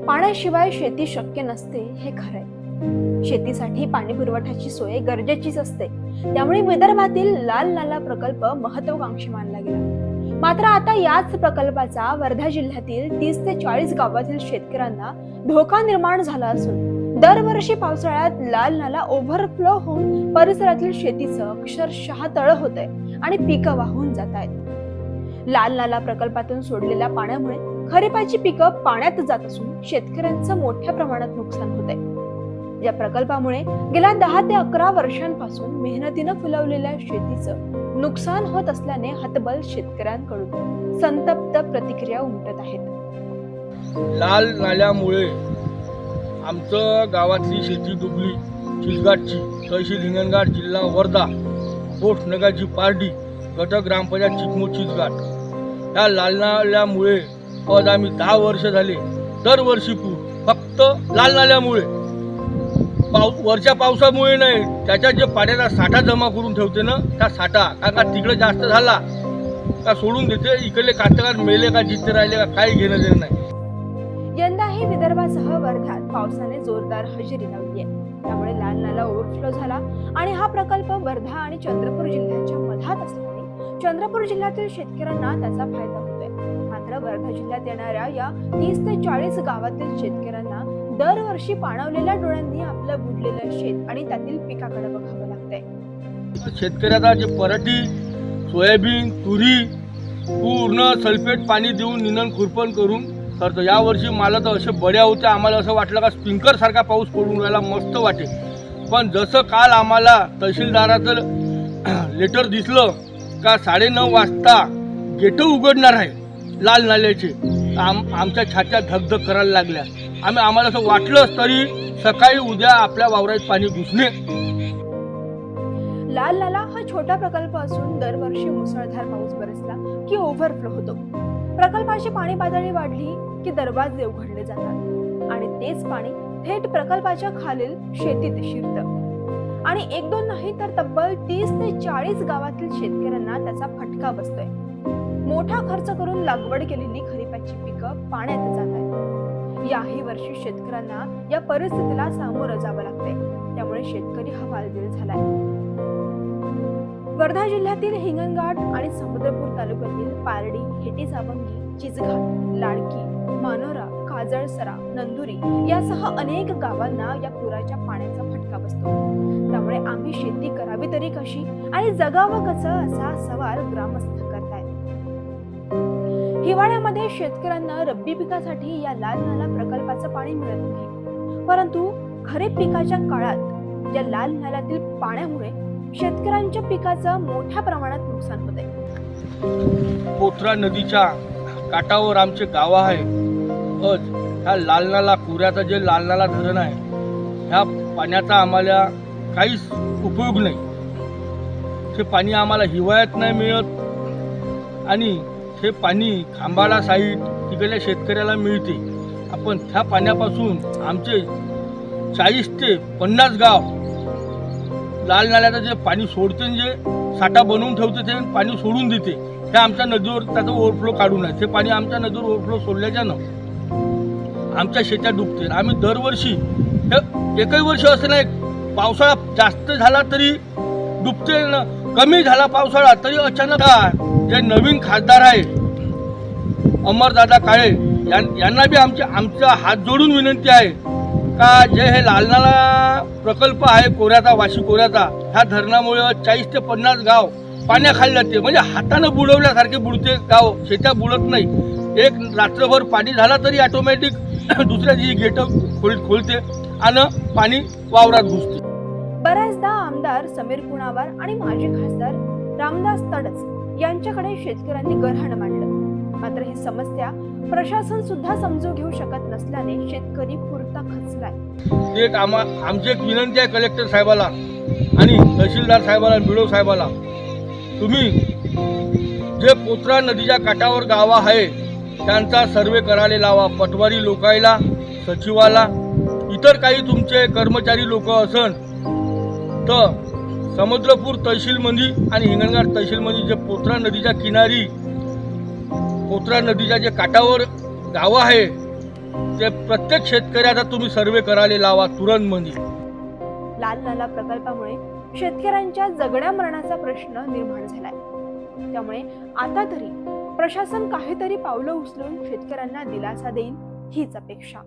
पाण्याशिवाय शेती शक्य नसते हे खरंय. शेतीसाठी पाणी पुरवठ्याची सोय गरजेचीच असते. त्यामुळे विदर्भातील लाल नाला प्रकल्प महत्वाकांक्षी मानला गेला. मात्र आता याच प्रकल्पाचा वर्धा जिल्ह्यातील 30 ते 40 गावातील शेतकऱ्यांना धोका निर्माण झाला असून दरवर्षी पावसाळ्यात लाल नाला ओव्हरफ्लो होऊन परिसरातील शेतीचं अक्षरशः तळ होतंय आणि पिकं वाहून जात आहेत. लाल नाला प्रकल्पातून सोडलेल्या पाण्यामुळे खरीपाची पिकं पाण्यात जात असून शेतकऱ्यांचं मोठ्या प्रमाणात नुकसान होत आहे. या प्रकल्पामुळे गेल्या 10 ते 11 वर्षांपासून मेहनतीनं फुलवलेल्या शेतीचं नुकसान होत असल्याने हतबल शेतकऱ्यांकडून संतप्त प्रतिक्रिया उमटत आहेत. लाल नाल्यामुळे आमचं गावातली शेती डुबली. चिलगाटची तहसील हिंगणघाट, जिल्हा वर्धा, पोस्ट नगरची पारडी, गट ग्रामपंचायत चिकमोड चिचघाट. या लाल नाल्यामुळे आज आम्ही 10 वर्ष झाले दरवर्षी पूर फक्त लाल नाल्यामुळे, वरच्या पावसामुळे नाही, त्याच्यात जे पाण्याचा साठा जमा करून ठेवते ना, त्या साठा का तिकडे जास्त झाला का सोडून देते. इकडले कास्तकार मेले का जिथे राहिले का काही घेणं देणं नाही. यंदाही विदर्भासह वर्ध्यात पावसाने जोरदार हजेरी लावली आहे. त्यामुळे लाल नाला ओव्हरफ्लो झाला आणि हा प्रकल्प वर्धा आणि चंद्रपूर जिल्ह्याच्या मधात असल्याने चंद्रपूर जिल्ह्यातील शेतकऱ्यांना त्याचा फायदा होतोय. मात्र वर्धा जिल्ह्यात येणाऱ्या या 30 ते 40 गावातील शेतकऱ्यांना दरवर्षी पाणावलेल्या डोळ्यांनी आपलं बुडलेलं शेत आणि त्यातील पिकाकडे बघावं लागतंय. शेतकऱ्याचा जे पराठी, सोयाबीन, तुरी पूर्ण सल्फेट पाणी देऊन निंदण खुरपण करून करतो. यावर्षी मला तर असे बड्या होत्या, आम्हाला असं वाटलं का स्प्रिंकलर सारखा पाऊस पडून राहिला, मस्त वाटे. पण जसं काल आम्हाला तहसीलदाराचं लेटर दिसलं का 9:30 वाजता गेट उघडणार आहे लाल नाल्याचे, आमच्या छात्या धगधग करायला लागल्या. आम्हाला असं वाटलंच तरी सकाळी उद्या आपल्या वावरात पाणी घुसणे. लाल नाला हा छोटा प्रकल्प असून दरवर्षी मुसळधार पाऊस बरसला की ओव्हरफ्लो होतो. प्रकल्पाची पाणी पातळी वाढली की दरवाजे उघडले जातात आणि तेच पाणी थेट प्रकल्पाच्या खालील शेतीत शिरतं आणि 1-2 नाही तर तब्बल 30 ते 40 गावातील शेतकऱ्यांना त्याचा फटका बसतोय. मोठा खर्च करून लागवड केलेली खरीपाची पिकं पाण्यात जात आहेत. याही वर्षी शेतकऱ्यांना या परिस्थितीला सामोरं जावं लागतंय. त्यामुळे शेतकरी हवालदिल झालाय. वर्धा जिल्ह्यातील हिंगणघाट आणि समुद्रपूर तालुक्यातील पारडी, हेटीसावंगी, चिचघाट, लाडकी, मानोरा, काजळसरा, नंदुरी यासह अनेक गावांना या पुराच्या पाण्याचा फटका बसतो. त्यामुळे आम्ही शेती करावी तरी कशी आणि जगावं कसं असा सवाल ग्रामस्थ करतायत. हिवाळ्यामध्ये शेतकऱ्यांना रब्बी पिकासाठी या लाल नाला प्रकल्पाचं पाणी मिळत नाही, परंतु खरीप पिकाच्या काळात या लाल नाल्यातील पाण्यामुळे शेतकऱ्यांच्या पिकाचं मोठ्या प्रमाणात नुकसान होत आहे. पोत्रा नदीच्या काठावर आमचे गाव आहे. आज ह्या लाल नाला कुऱ्याचा जे लाल नाला धरण आहे, ह्या पाण्याचा आम्हाला काहीच उपयोग नाही. ते पाणी आम्हाला हिवाळ्यात नाही मिळत आणि हे पाणी खांबाला साईड तिकडल्या शेतकऱ्याला मिळते. आपण त्या पाण्यापासून आमचे 40 ते 50 गाव लाल नाल्याचं जे पाणी सोडते, जे साठा बनवून ठेवते ते पाणी सोडून देते. हे आमच्या नदीवर त्याचा ओव्हरफ्लो काढून आहे. ते पाणी आमच्या नदीवर ओव्हरफ्लो सोडल्याच्यानं आमच्या शेतात डुबते. आम्ही दरवर्षी एकही वर्ष असं नाही, पावसाळा जास्त झाला तरी डुबते, कमी झाला पावसाळा तरी अचानक. जे नवीन खासदार आहे अमरदादा काळे यांना बी आमचा हात जोडून विनंती आहे का जे हे लाल नाला प्रकल्प आहे कोऱ्याचा, वाशी कोऱ्याचा, ह्या धरणामुळे 40 ते 50 गाव पाण्याखाली जाते. म्हणजे हातानं बुडवल्यासारखे बुडते गाव, शेत्या बुडत नाही. एक रात्रभर पाणी झाला तरी ऑटोमॅटिक दुसऱ्या दिवशी गेट खोलते आणि पाणी वावरात घुसते. बऱ्याचदा आमदार समीर कुणावार आणि माजी खासदार रामदास तडस यांच्याकडे शेतकऱ्यांनी गऱ्हाण मांडलं. मात्र ही समस्या प्रशासन सुद्धा समजून घेऊ शकत नसल्याने शेतकरी पुरता खचलाय. आमची एक विनंती आहे कलेक्टर साहेबाला आणि तहसीलदार साहेबाला, बिडो साहेबाला, तुम्ही जे पोत्रा नदीच्या काठावर गाव आहे त्यांचा सर्वे करायला लावा. पटवारी लोकायला, सचिवाला, इतर काही तुमचे कर्मचारी लोक असन तर समुद्रपूर तहसीलमध्ये आणि हिंगणघाट तहसीलमध्ये जे पोत्रा नदीच्या किनारी, पोत्रा नदीच्या जे काठावर गावं आहे ते प्रत्येक शेतकऱ्याचा तुम्ही सर्वे करायला लावा तुरंत मध्ये. लाल लाला प्रकल्पामुळे शेतकऱ्यांच्या जगण्या मरणाचा प्रश्न निर्माण झालाय. त्यामुळे आता तरी प्रशासन काहीतरी पावलं उचलून शेतकऱ्यांना दिलासा देईल हीच अपेक्षा.